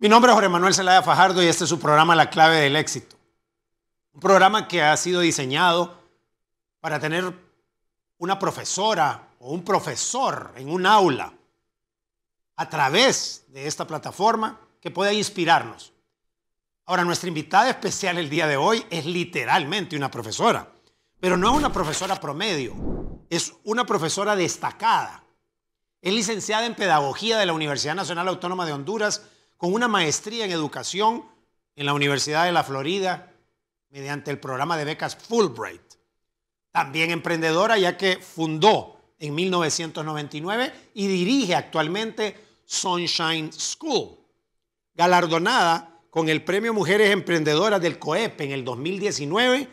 Mi nombre es Jorge Manuel Zelaya Fajardo y este es su programa La Clave del Éxito. Un programa que ha sido diseñado para tener una profesora o un profesor en un aula a través de esta plataforma que pueda inspirarnos. Ahora, nuestra invitada especial el día de hoy es literalmente una profesora, pero no es una profesora promedio, es una profesora destacada. Es licenciada en Pedagogía de la Universidad Nacional Autónoma de Honduras, con una maestría en Educación en la Universidad de la Florida, mediante el programa de becas Fulbright. También emprendedora, ya que fundó en 1999 y dirige actualmente Sunshine School. Galardonada con el Premio Mujeres Emprendedoras del COEP en el 2019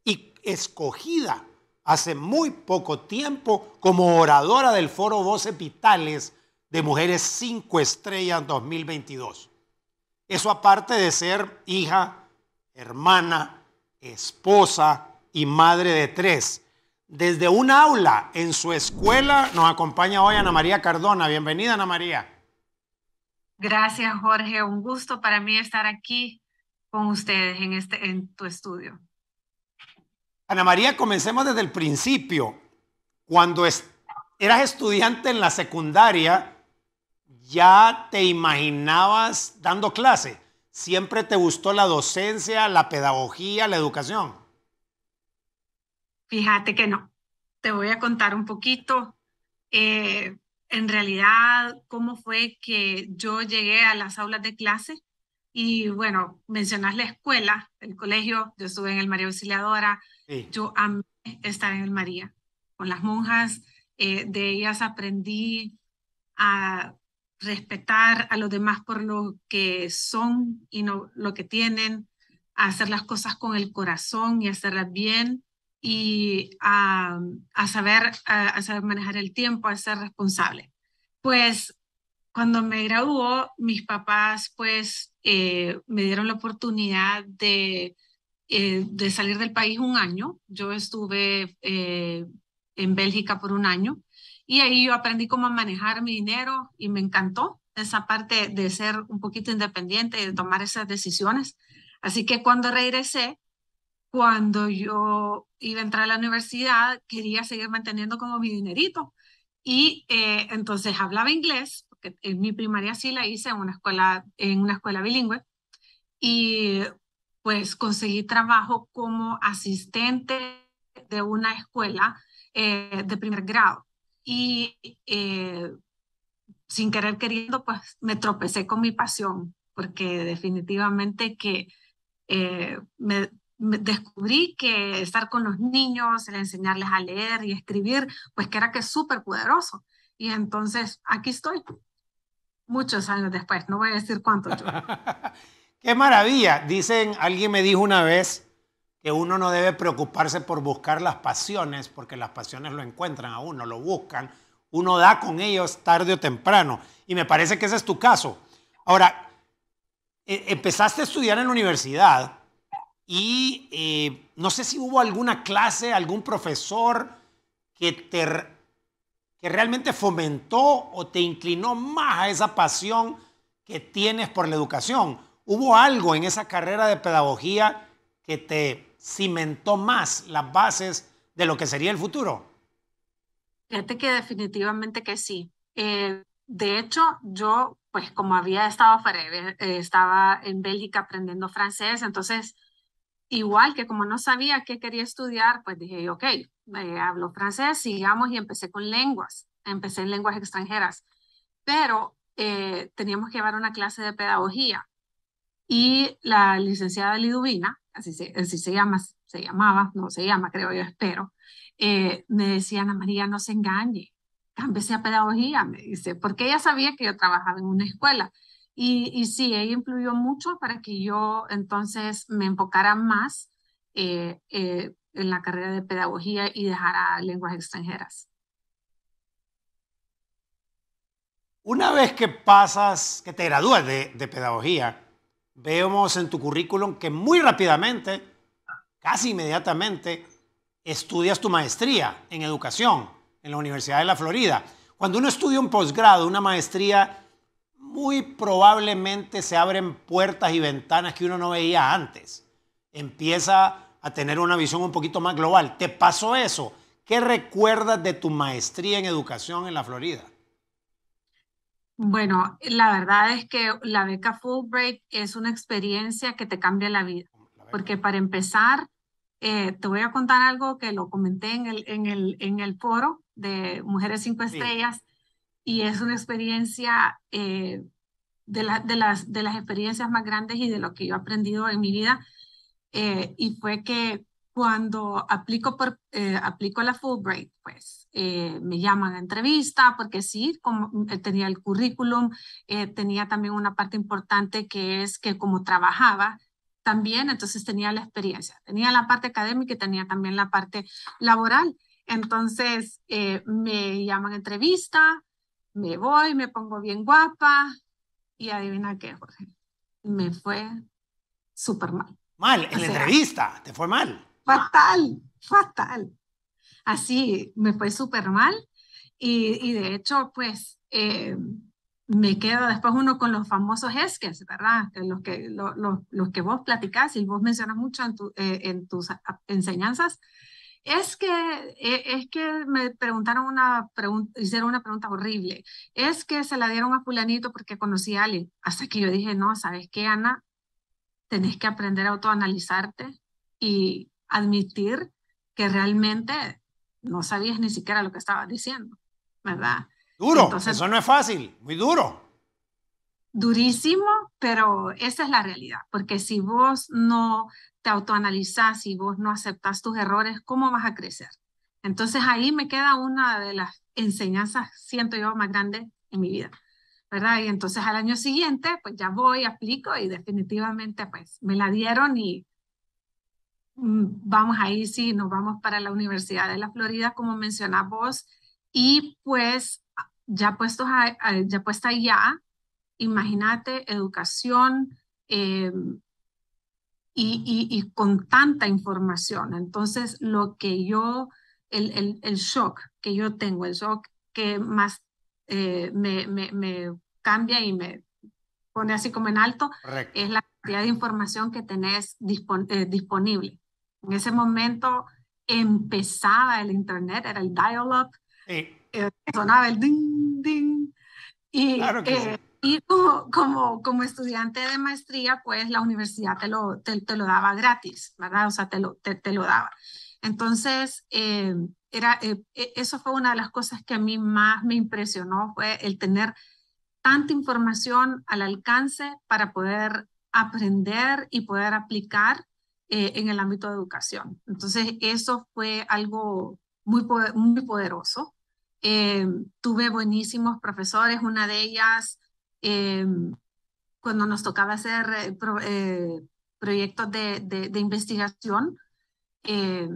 y escogida hace muy poco tiempo como oradora del Foro Voces Vitales de Mujeres 5 Estrellas 2022. Eso aparte de ser hija, hermana, esposa y madre de 3. Desde un aula en su escuela nos acompaña hoy Ana María Cardona. Bienvenida, Ana María. Gracias, Jorge. Un gusto para mí estar aquí con ustedes en tu estudio. Ana María, comencemos desde el principio. Cuando eras estudiante en la secundaria, ¿ya te imaginabas dando clase? ¿Siempre te gustó la docencia, la pedagogía, la educación? Fíjate que no. Te voy a contar un poquito. En realidad, cómo fue que yo llegué a las aulas de clase. Y bueno, mencionas la escuela, el colegio. Yo estuve en el María Auxiliadora. Sí. Yo amé estar en el María. Con las monjas, de ellas aprendí a respetar a los demás por lo que son y no lo que tienen, a hacer las cosas con el corazón y hacerlas bien y a saber manejar el tiempo, a ser responsable. Pues cuando me graduó, mis papás pues me dieron la oportunidad de salir del país un año. Yo estuve en Bélgica por un año y ahí yo aprendí cómo manejar mi dinero y me encantó esa parte de ser un poquito independiente y de tomar esas decisiones. Así que cuando regresé, cuando yo iba a entrar a la universidad, quería seguir manteniendo como mi dinerito. Y entonces hablaba inglés, porque en mi primaria sí la hice en una escuela bilingüe, y pues conseguí trabajo como asistente de una escuela de primer grado. Y sin querer queriendo, pues me tropecé con mi pasión, porque definitivamente que me descubrí que estar con los niños, el enseñarles a leer y escribir, pues que era que es súper poderoso. Y entonces aquí estoy, muchos años después, no voy a decir cuántos yo. ¡Qué maravilla! Dicen, alguien me dijo una vez que uno no debe preocuparse por buscar las pasiones, porque las pasiones lo encuentran a uno, lo buscan. Uno da con ellos tarde o temprano. Y me parece que ese es tu caso. Ahora, empezaste a estudiar en la universidad y no sé si hubo alguna clase, algún profesor que que realmente fomentó o te inclinó más a esa pasión que tienes por la educación. ¿Hubo algo en esa carrera de pedagogía que te cimentó más las bases de lo que sería el futuro? Fíjate que definitivamente que sí. De hecho, yo, pues como había estado afuera, estaba en Bélgica aprendiendo francés, entonces, igual que como no sabía qué quería estudiar, pues dije, ok, hablo francés, sigamos y empecé con lenguas, empecé en lenguas extranjeras, pero teníamos que llevar una clase de pedagogía y la licenciada Liduvina, así se llama, se llamaba, no se llama, creo yo, espero, me decía, Ana María, no se engañe, cámbiese a pedagogía, me dice, porque ella sabía que yo trabajaba en una escuela. Y sí, ella influyó mucho para que yo entonces me enfocara más en la carrera de pedagogía y dejara lenguas extranjeras. Una vez que pasas, que te gradúas de pedagogía, vemos en tu currículum que muy rápidamente, casi inmediatamente, estudias tu maestría en educación en la Universidad de la Florida. Cuando uno estudia un posgrado, una maestría, muy probablemente se abren puertas y ventanas que uno no veía antes. Empieza a tener una visión un poquito más global. ¿Te pasó eso? ¿Qué recuerdas de tu maestría en educación en la Florida? Bueno, la verdad es que la beca Fulbright es una experiencia que te cambia la vida, La beca. porque para empezar, te voy a contar algo que lo comenté en el foro de Mujeres Cinco Sí. Estrellas, y es una experiencia de las experiencias más grandes y de lo que yo he aprendido en mi vida. Y fue que cuando aplico a la Fulbright, pues me llaman a entrevista, porque sí, como tenía el currículum, tenía también una parte importante que es que como trabajaba también, entonces tenía la experiencia, tenía la parte académica y tenía también la parte laboral. Entonces me llaman a entrevista, me voy, me pongo bien guapa y adivina qué, Jorge, me fue súper mal. Mal, O en la sea, entrevista, te fue mal. fatal, fatal. Así me fue súper mal y de hecho, pues me quedo después uno con los famosos esques, ¿verdad? Los que vos platicás y vos mencionas mucho en tus enseñanzas. Es que me preguntaron hicieron una pregunta horrible. Es que se la dieron a fulanito porque conocía a alguien. Hasta que yo dije, no, ¿sabes qué, Ana? Tenés que aprender a autoanalizarte y admitir que realmente no sabías ni siquiera lo que estabas diciendo, ¿verdad? Duro, Entonces, eso no es fácil, muy duro. durísimo, pero esa es la realidad, porque si vos no te autoanalizás, si vos no aceptas tus errores, ¿cómo vas a crecer? Entonces ahí me queda una de las enseñanzas, siento yo, más grandes en mi vida, ¿verdad? Y entonces al año siguiente, pues ya voy, aplico y definitivamente pues me la dieron y vamos ahí, sí, nos vamos para la Universidad de la Florida, como mencionás vos, y pues ya puesta allá, imagínate educación eh, y con tanta información. Entonces, el shock que yo tengo, el shock que más me cambia y me pone así como en alto, Correcto. es la cantidad de información que tenés disponible. En ese momento empezaba el internet, era el dial-up, Sí, sonaba el ding, ding, y, claro que sí. como estudiante de maestría, pues la universidad te lo daba gratis, ¿verdad? O sea, te lo daba. Entonces, eso fue una de las cosas que a mí más me impresionó, fue el tener tanta información al alcance para poder aprender y poder aplicar en el ámbito de educación. Entonces, eso fue algo muy poderoso. Eh, Tuve buenísimos profesores, una de ellas, eh, cuando nos tocaba hacer proyectos de investigación, eh,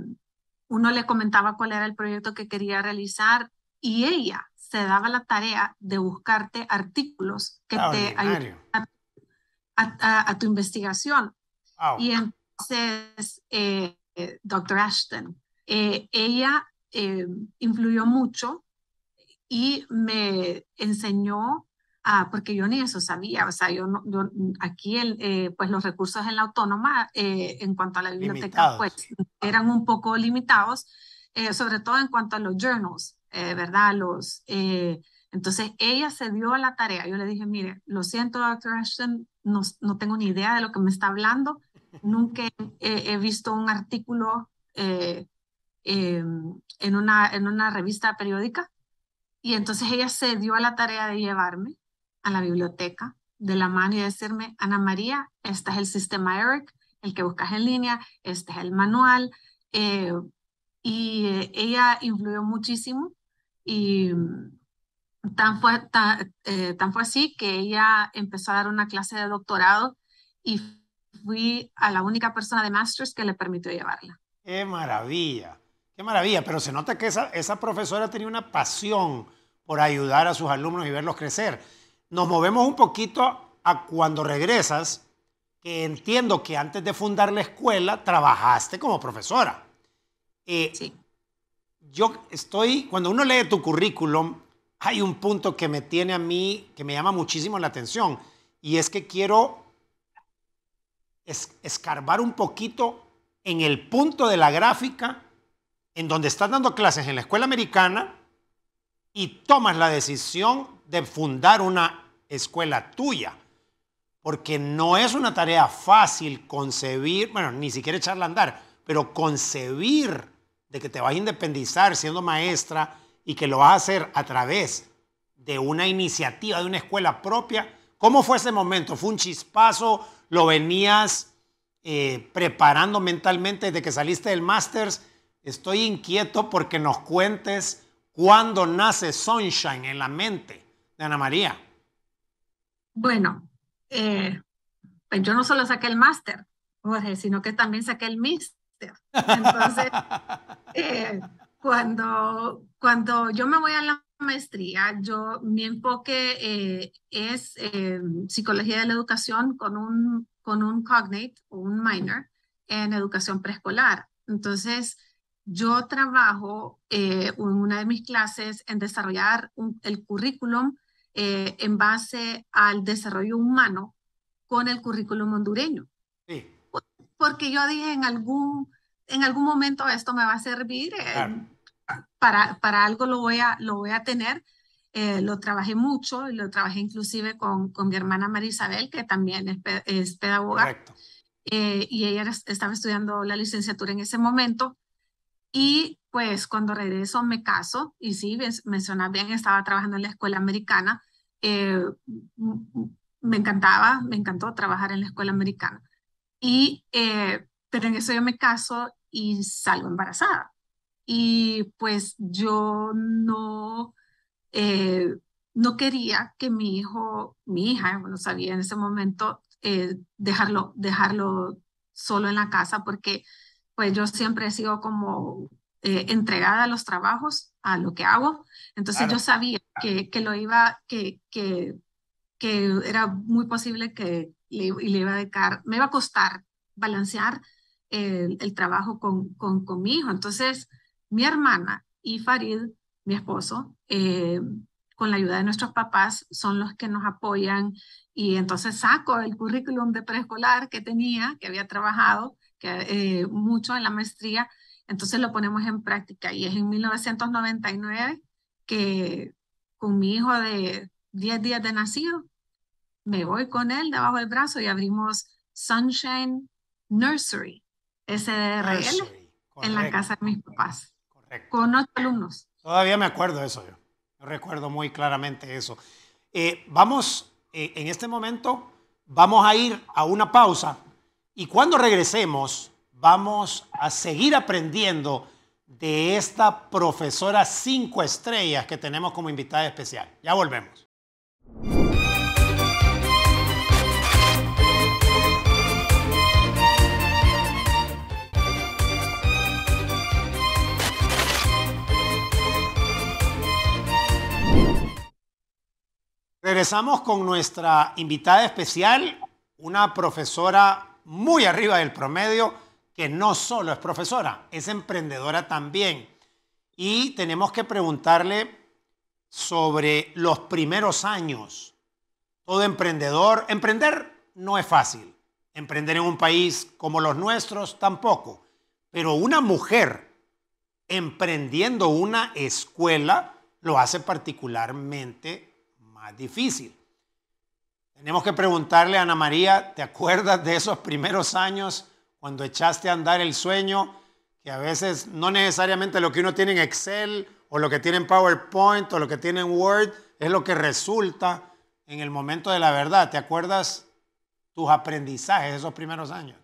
uno le comentaba cuál era el proyecto que quería realizar y ella se daba la tarea de buscarte artículos que te ayudaran Extraordinario. a tu investigación. Wow. Y entonces, Dr. Ashton, ella influyó mucho y me enseñó, porque yo ni eso sabía, o sea, aquí pues los recursos en la autónoma en cuanto a la biblioteca pues Limitados. eran un poco limitados, sobre todo en cuanto a los journals, ¿verdad? Entonces ella se dio a la tarea, yo le dije, mire, lo siento, Dr. Ashton, no tengo ni idea de lo que me está hablando, nunca he visto un artículo en una revista periódica. Y entonces ella se dio a la tarea de llevarme a la biblioteca de la mano y decirme, Ana María, este es el sistema ERIC, el que buscas en línea, este es el manual. eh, Ella influyó muchísimo y tan fue así que ella empezó a dar una clase de doctorado y fui a la única persona de Masters que le permitió llevarla. Qué maravilla. Qué maravilla. Pero se nota que esa profesora tenía una pasión por ayudar a sus alumnos y verlos crecer. Nos movemos un poquito a cuando regresas, que entiendo que antes de fundar la escuela trabajaste como profesora. Eh, Sí. cuando uno lee tu currículum, hay un punto que me tiene a mí, que me llama muchísimo la atención, y es que quiero escarbar un poquito en el punto de la gráfica en donde estás dando clases en la escuela americana y tomas la decisión de fundar una escuela tuya. Porque no es una tarea fácil concebir, bueno, ni siquiera echarla a andar, pero concebir de que te vas a independizar siendo maestra y que lo vas a hacer a través de una iniciativa, de una escuela propia. ¿Cómo fue ese momento? ¿Fue un chispazo? ¿Lo venías preparando mentalmente desde que saliste del Masters? Estoy inquieto porque nos cuentes cuándo nace Sunshine en la mente de Ana María. Bueno, pues yo no solo saqué el máster, Jorge, sino que también saqué el míster. Entonces, eh, cuando yo me voy a la maestría, mi enfoque es psicología de la educación con un cognate o un minor en educación preescolar. Entonces, yo trabajo en una de mis clases en desarrollar el currículum en base al desarrollo humano con el currículum hondureño. Sí, Porque yo dije en algún momento esto me va a servir, claro. para algo lo voy a tener. Lo trabajé mucho, lo trabajé inclusive con mi hermana María Isabel, que también es pedagoga, Correcto. y ella estaba estudiando la licenciatura en ese momento. Y pues cuando regreso me caso, y sí, mencionas bien, estaba trabajando en la escuela americana. eh, Me encantaba, me encantó trabajar en la escuela americana. Pero en eso yo me caso y salgo embarazada. Y pues yo eh, no quería que mi hija, bueno, sabía en ese momento, dejarlo solo en la casa, porque pues yo siempre he sido como entregada a los trabajos, a lo que hago. Entonces yo Claro. sabía que lo iba, que era muy posible que le iba a dedicar, me iba a costar balancear el trabajo con mi hijo. Entonces, mi hermana y Farid, mi esposo, con la ayuda de nuestros papás, son los que nos apoyan, y entonces saco el currículum de preescolar que tenía, que había trabajado mucho en la maestría. Entonces lo ponemos en práctica, y es en 1999 que con mi hijo de 10 días de nacido, me voy con él debajo del brazo y abrimos Sunshine Nursery, SDRL, Nursery. en la Correcto. casa de mis papás, Correcto. con 8 alumnos. Todavía me acuerdo de eso yo. Yo recuerdo muy claramente eso. Vamos, en este momento, vamos a ir a una pausa y cuando regresemos vamos a seguir aprendiendo de esta profesora 5 estrellas que tenemos como invitada especial. Ya volvemos. Regresamos con nuestra invitada especial, una profesora muy arriba del promedio, que no solo es profesora, es emprendedora también. Y tenemos que preguntarle sobre los primeros años. Todo emprender no es fácil. Emprender en un país como los nuestros tampoco. Pero una mujer emprendiendo una escuela lo hace particularmente más difícil. Tenemos que preguntarle a Ana María, ¿te acuerdas de esos primeros años cuando echaste a andar el sueño? Que a veces no necesariamente lo que uno tiene en Excel o lo que tiene en PowerPoint o lo que tiene en Word es lo que resulta en el momento de la verdad. ¿Te acuerdas tus aprendizajes de esos primeros años?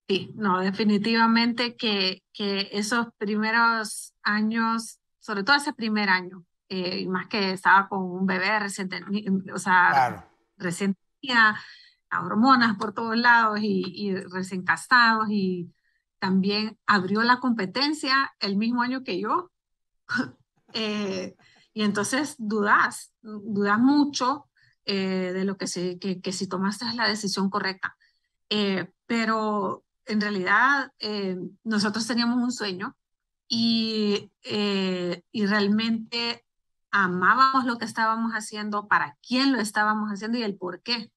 Sí, no, definitivamente que esos primeros años, sobre todo ese primer año, y más que estaba con un bebé reciente, o sea, Claro, recién tenía hormonas por todos lados, y recién casados, y también abrió la competencia el mismo año que yo. eh, y entonces dudas mucho de lo que si tomaste la decisión correcta. Pero en realidad nosotros teníamos un sueño, y realmente amábamos lo que estábamos haciendo, para quién lo estábamos haciendo y el por qué.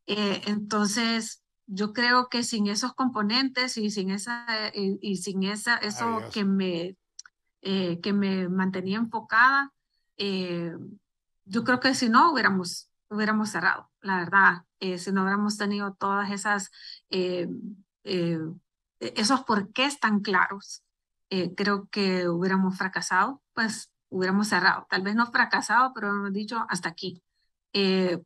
Entonces, yo creo que sin esos componentes y sin eso Maravilloso. que me mantenía enfocada, eh, yo creo que si no hubiéramos cerrado, la verdad, si no hubiéramos tenido todas eh, eh, esos porqués tan claros, creo que hubiéramos fracasado, pues hubiéramos cerrado. Tal vez no fracasado, pero hemos dicho hasta aquí.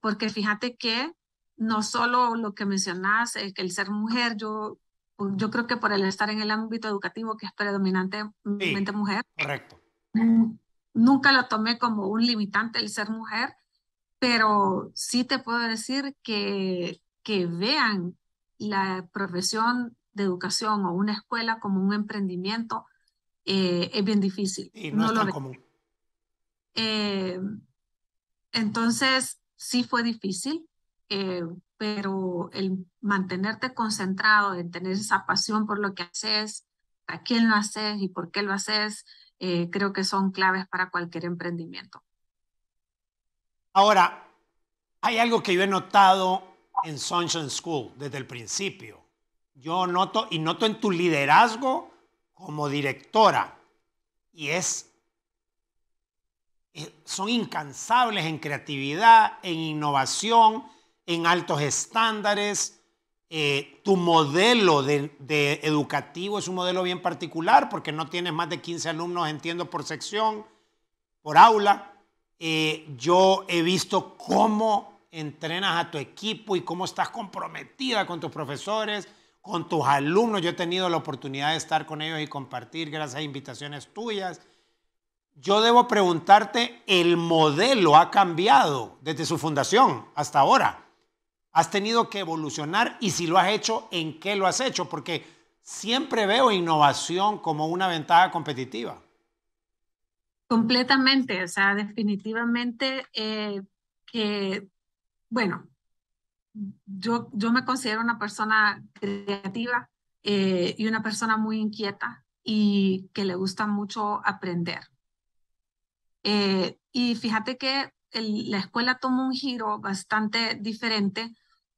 Porque fíjate que no solo lo que mencionas, que el ser mujer, yo creo que por el estar en el ámbito educativo, que es Sí, predominantemente mujer, correcto. mm, nunca lo tomé como un limitante el ser mujer, pero sí te puedo decir que vean la profesión de educación o una escuela como un emprendimiento es bien difícil, Y no no es lo tan ve. común. Eh, entonces, sí fue difícil, pero el mantenerte concentrado en tener esa pasión por lo que haces, a quién lo haces y por qué lo haces, creo que son claves para cualquier emprendimiento. Ahora, hay algo que yo he notado en Sunshine School desde el principio. Yo noto y noto en tu liderazgo como directora y son incansables en creatividad, en innovación, en altos estándares. Tu modelo de educativo es un modelo bien particular porque no tienes más de 15 alumnos, entiendo, por sección, por aula. Yo he visto cómo entrenas a tu equipo y cómo estás comprometida con tus profesores, con tus alumnos. Yo he tenido la oportunidad de estar con ellos y compartir gracias a invitaciones tuyas. Yo debo preguntarte, ¿el modelo ha cambiado desde su fundación hasta ahora? ¿Has tenido que evolucionar? Y si lo has hecho, ¿en qué lo has hecho? Porque siempre veo innovación como una ventaja competitiva. Completamente, o sea, definitivamente que, bueno, yo me considero una persona creativa y una persona muy inquieta y que le gusta mucho aprender. Y fíjate que la escuela tomó un giro bastante diferente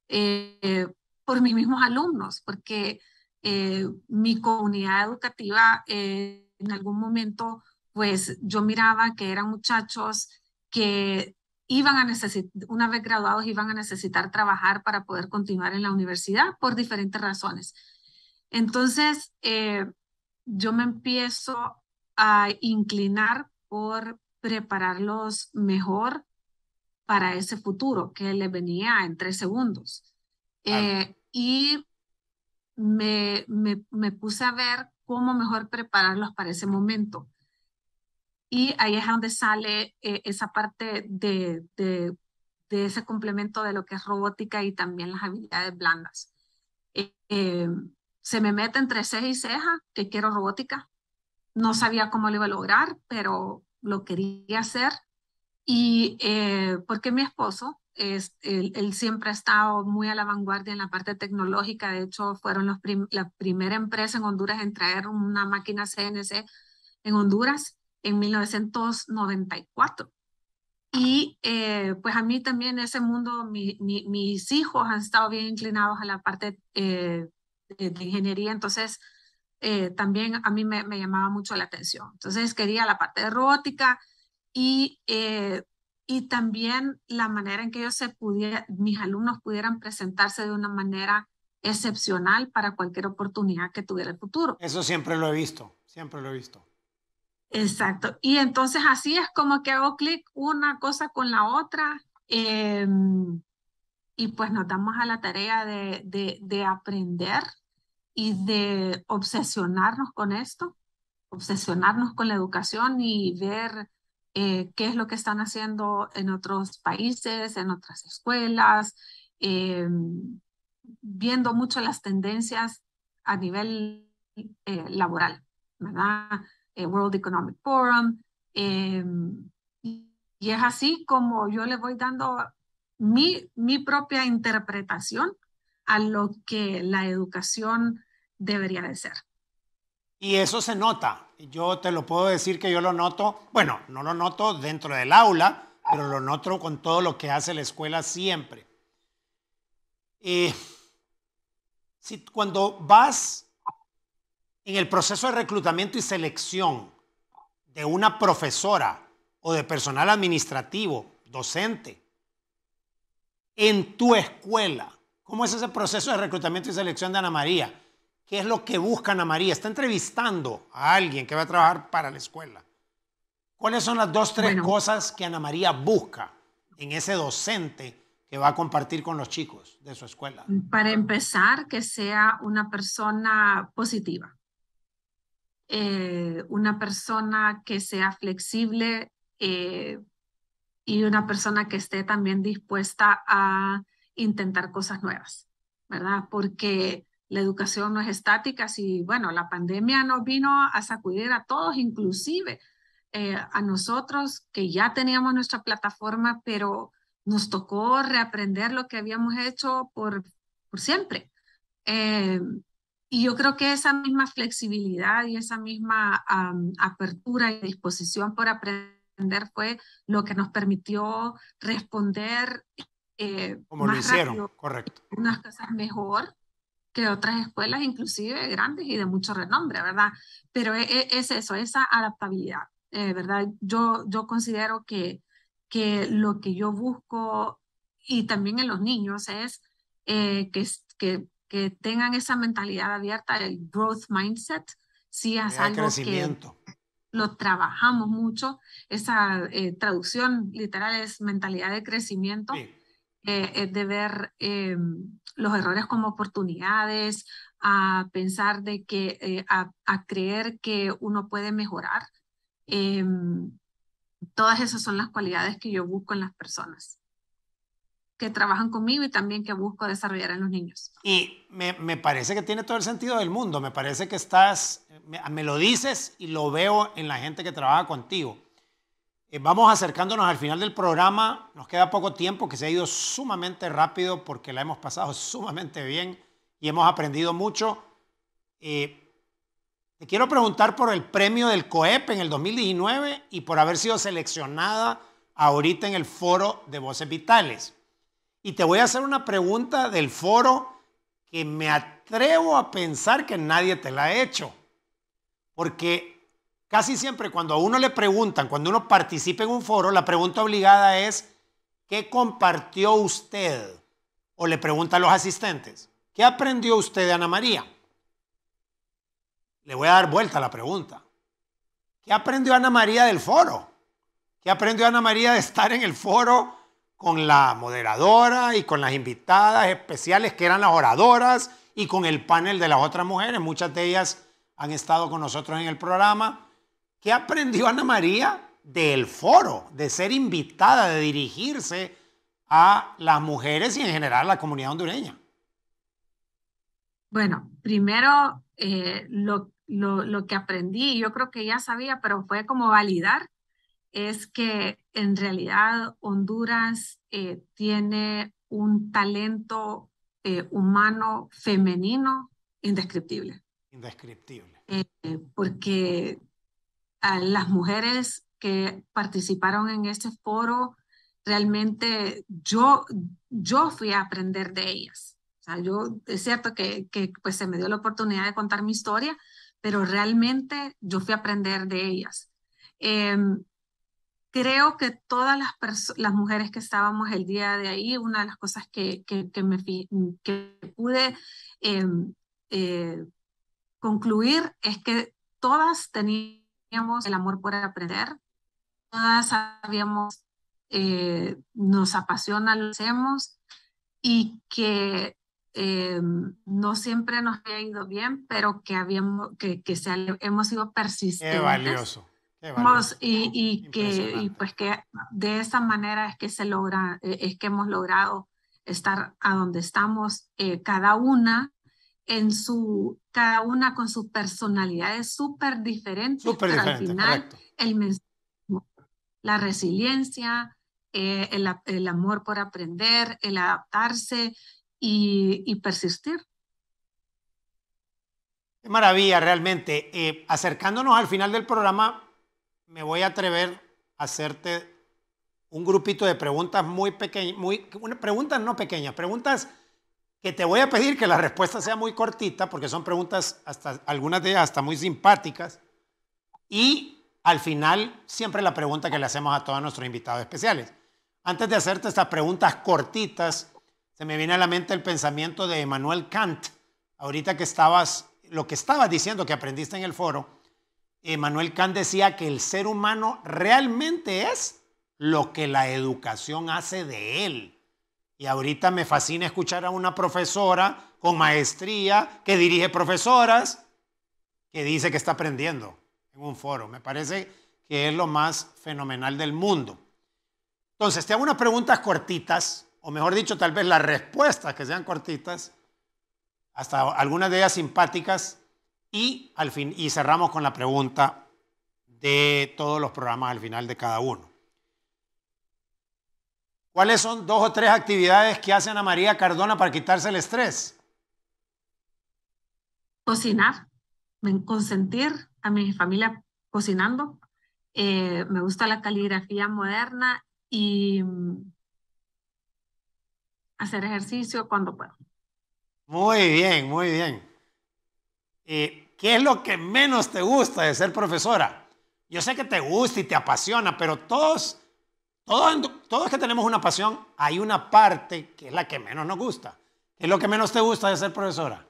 eh, por mis mismos alumnos, porque mi comunidad educativa en algún momento, pues yo miraba que eran muchachos que iban a necesitar, una vez graduados, iban a necesitar trabajar para poder continuar en la universidad por diferentes razones. Entonces, yo me empiezo a inclinar por prepararlos mejor para ese futuro que les venía en 3 segundos. Claro. Y me puse a ver cómo mejor prepararlos para ese momento. Y ahí es donde sale esa parte de ese complemento de lo que es robótica y también las habilidades blandas. Eh, eh, Se me mete entre ceja y ceja que quiero robótica. No sabía cómo lo iba a lograr, pero lo quería hacer. Y porque mi esposo, él siempre ha estado muy a la vanguardia en la parte tecnológica. De hecho, fueron la primera empresa en Honduras en traer una máquina CNC en Honduras en 1994. Y pues a mí también ese mundo, mis hijos han estado bien inclinados a la parte de ingeniería, entonces también a mí me llamaba mucho la atención. Entonces quería la parte de robótica y, y también la manera en que mis alumnos pudieran presentarse de una manera excepcional para cualquier oportunidad que tuviera el futuro. Eso siempre lo he visto, siempre lo he visto. Exacto. Y entonces así es como que hago clic una cosa con la otra y pues nos damos a la tarea de aprender y de obsesionarnos con esto, obsesionarnos con la educación y ver qué es lo que están haciendo en otros países, en otras escuelas, eh, viendo mucho las tendencias a nivel laboral, ¿verdad? World Economic Forum. eh, y es así como yo le voy dando mi propia interpretación a lo que la educación debería de ser. Y eso se nota. Yo te lo puedo decir que yo lo noto, bueno, no lo noto dentro del aula, pero lo noto con todo lo que hace la escuela siempre. Cuando vas en el proceso de reclutamiento y selección de una profesora o de personal administrativo, docente, en tu escuela, ¿cómo es ese proceso de reclutamiento y selección de Ana María? ¿Qué es lo que busca Ana María? Está entrevistando a alguien que va a trabajar para la escuela. ¿Cuáles son las 2, 3 cosas que Ana María busca en ese docente que va a compartir con los chicos de su escuela? Para empezar, que sea una persona positiva. Una persona que sea flexible y una persona que esté también dispuesta a intentar cosas nuevas, ¿verdad? Porque la educación no es estática. Si, bueno, la pandemia nos vino a sacudir a todos, inclusive a nosotros que ya teníamos nuestra plataforma, pero nos tocó reaprender lo que habíamos hecho por siempre. Y yo creo que esa misma flexibilidad y esa misma apertura y disposición por aprender fue lo que nos permitió responder como lo más hicieron, rápido, correcto. unas cosas mejor que otras escuelas, inclusive grandes y de mucho renombre, ¿verdad? Pero es eso, esa adaptabilidad, ¿verdad? Yo considero que lo que yo busco y también en los niños es que tengan esa mentalidad abierta, el growth mindset, sí es algo que lo trabajamos mucho. Esa traducción literal es mentalidad de crecimiento. Sí. Es de ver los errores como oportunidades, a pensar de que, a creer que uno puede mejorar. Todas esas son las cualidades que yo busco en las personas que trabajan conmigo y también que busco desarrollar en los niños. Y me parece que tiene todo el sentido del mundo. Me parece que me lo dices y lo veo en la gente que trabaja contigo. Vamos acercándonos al final del programa. Nos queda poco tiempo, que se ha ido sumamente rápido porque la hemos pasado sumamente bien y hemos aprendido mucho. Te quiero preguntar por el premio del COEP en el 2019 y por haber sido seleccionada ahorita en el foro de Voces Vitales. Y te voy a hacer una pregunta del foro que me atrevo a pensar que nadie te la ha hecho. Porque casi siempre cuando a uno le preguntan, cuando uno participa en un foro, la pregunta obligada es, ¿qué compartió usted? O le pregunta a los asistentes, ¿qué aprendió usted de Ana María? Le voy a dar vuelta a la pregunta. ¿Qué aprendió Ana María del foro? ¿Qué aprendió Ana María de estar en el foro con la moderadora y con las invitadas especiales que eran las oradoras y con el panel de las otras mujeres? Muchas de ellas han estado con nosotros en el programa. ¿Qué aprendió Ana María del foro, de ser invitada, de dirigirse a las mujeres y en general a la comunidad hondureña? Bueno, primero lo que aprendí, yo creo que ya sabía, pero fue como validar, es que en realidad Honduras tiene un talento humano femenino indescriptible. Indescriptible. Porque a las mujeres que participaron en este foro, realmente yo fui a aprender de ellas. O sea, es cierto que pues se me dio la oportunidad de contar mi historia, pero realmente yo fui a aprender de ellas. Creo que todas las mujeres que estábamos el día de ahí, una de las cosas que pude eh, concluir es que todas teníamos el amor por aprender, todas sabíamos, nos apasiona lo que hacemos y que no siempre nos había ido bien, pero que hemos sido persistentes. Qué valioso. Qué valioso. Y pues que de esa manera es que es que hemos logrado estar a donde estamos, cada una con sus personalidades súper diferentes, pero al final correcto. el mensaje, la resiliencia, el amor por aprender, el adaptarse y persistir. Qué maravilla, realmente. Acercándonos al final del programa, me voy a atrever a hacerte un grupito de preguntas muy pequeñas, preguntas no pequeñas, preguntas que te voy a pedir que la respuesta sea muy cortita, porque son preguntas, hasta algunas de ellas hasta muy simpáticas. Y al final, siempre la pregunta que le hacemos a todos nuestros invitados especiales. Antes de hacerte estas preguntas cortitas, se me viene a la mente el pensamiento de Immanuel Kant. Ahorita que lo que estabas diciendo que aprendiste en el foro, Immanuel Kant decía que el ser humano realmente es lo que la educación hace de él. Y ahorita me fascina escuchar a una profesora con maestría que dirige profesoras que dice que está aprendiendo en un foro. Me parece que es lo más fenomenal del mundo. Entonces, te hago unas preguntas cortitas, o mejor dicho, tal vez las respuestas que sean cortitas, hasta algunas de ellas simpáticas, y cerramos con la pregunta de todos los programas al final de cada uno. ¿Cuáles son 2 o 3 actividades que hace Ana María Cardona para quitarse el estrés? Cocinar, consentir a mi familia cocinando. Me gusta la caligrafía moderna y hacer ejercicio cuando puedo. Muy bien, muy bien. ¿Qué es lo que menos te gusta de ser profesora? Yo sé que te gusta y te apasiona, pero todos que tenemos una pasión, hay una parte que es la que menos nos gusta. ¿Qué es lo que menos te gusta de ser profesora?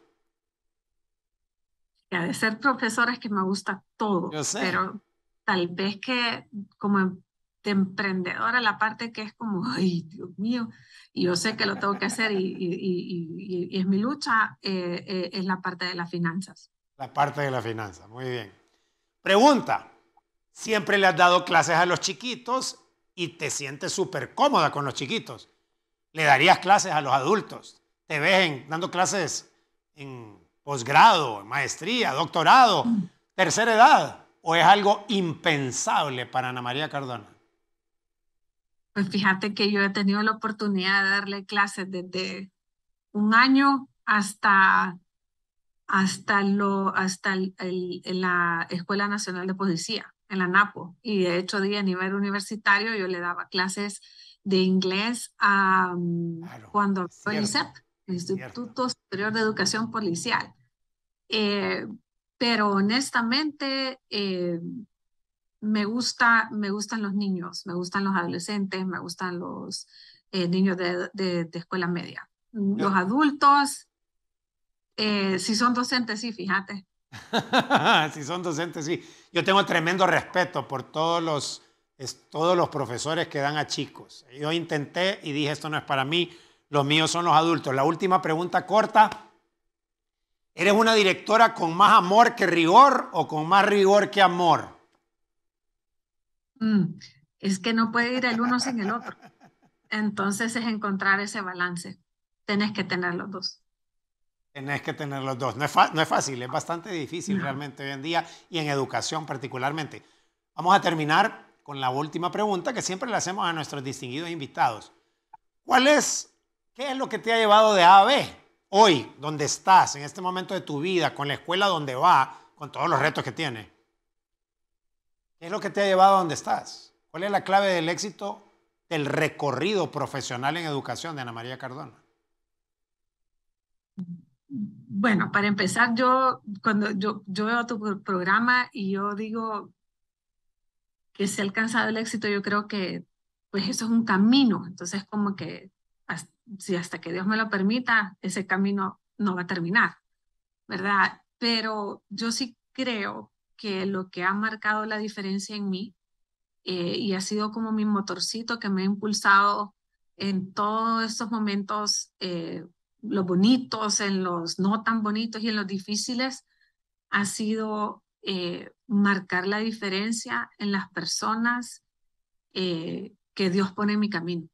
De ser profesora es que me gusta todo, Yo sé. pero tal vez que como de emprendedora la parte que es como, ay, Dios mío, y yo sé que lo tengo que hacer y es mi lucha, es la parte de las finanzas. La parte de la finanza, muy bien. Pregunta, ¿siempre le has dado clases a los chiquitos y te sientes súper cómoda con los chiquitos? ¿Le darías clases a los adultos? ¿Te ves dando clases en posgrado, maestría, doctorado, tercera edad? ¿O es algo impensable para Ana María Cardona? Pues fíjate que yo he tenido la oportunidad de darle clases desde un año en la Escuela Nacional de Policía, en la NAPO. Y de hecho, a nivel universitario, yo le daba clases de inglés Claro, cuando es fue el cierto, ISEP, el es cierto. Instituto Superior de Educación Policial. Eh, pero honestamente, me gustan los niños, me gustan los adolescentes, me gustan los niños de escuela media. Los adultos, si son docentes, sí, fíjate. Si son docentes, sí. Yo tengo tremendo respeto por todos los profesores que dan a chicos. Yo intenté y dije, esto no es para mí, los míos son los adultos. La última pregunta corta. ¿Eres una directora con más amor que rigor o con más rigor que amor? Es que no puede ir el uno sin el otro. Entonces es encontrar ese balance. Tenés que tener los dos. Tenés que tener los dos. No es fácil, es bastante difícil No. realmente hoy en día y en educación particularmente. Vamos a terminar con la última pregunta que siempre le hacemos a nuestros distinguidos invitados. ¿Qué es lo que te ha llevado de A a B hoy, donde estás, en este momento de tu vida, con la escuela donde va, con todos los retos que tiene? ¿Qué es lo que te ha llevado a donde estás? ¿Cuál es la clave del éxito del recorrido profesional en educación de Ana María Cardona? Bueno, para empezar, cuando yo veo tu programa y yo digo que se ha alcanzado el éxito, yo creo que pues eso es un camino. Entonces, como que si hasta que Dios me lo permita, ese camino no va a terminar, ¿verdad? Pero yo sí creo que lo que ha marcado la diferencia en mí y ha sido como mi motorcito que me ha impulsado en todos estos momentos, los bonitos, en los no tan bonitos y en los difíciles, ha sido marcar la diferencia en las personas que Dios pone en mi camino,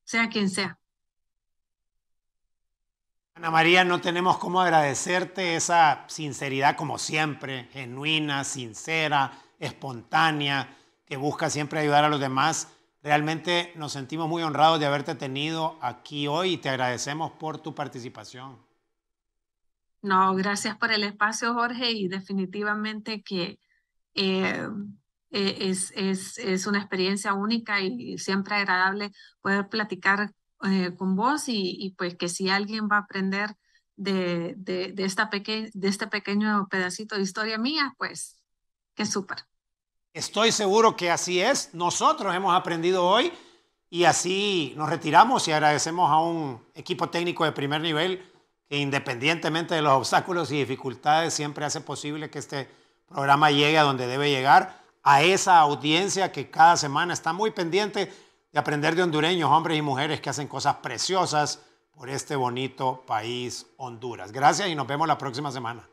sea quien sea. Ana María, no tenemos cómo agradecerte esa sinceridad como siempre, genuina, sincera, espontánea, que busca siempre ayudar a los demás. Realmente nos sentimos muy honrados de haberte tenido aquí hoy y te agradecemos por tu participación. No, gracias por el espacio, Jorge, y definitivamente que eh, es una experiencia única y siempre agradable poder platicar con vos y pues que si alguien va a aprender de este pequeño pedacito de historia mía, pues que súper. Estoy seguro que así es. Nosotros hemos aprendido hoy y así nos retiramos y agradecemos a un equipo técnico de primer nivel que independientemente de los obstáculos y dificultades siempre hace posible que este programa llegue a donde debe llegar, a esa audiencia que cada semana está muy pendiente de aprender de hondureños, hombres y mujeres que hacen cosas preciosas por este bonito país Honduras. Gracias y nos vemos la próxima semana.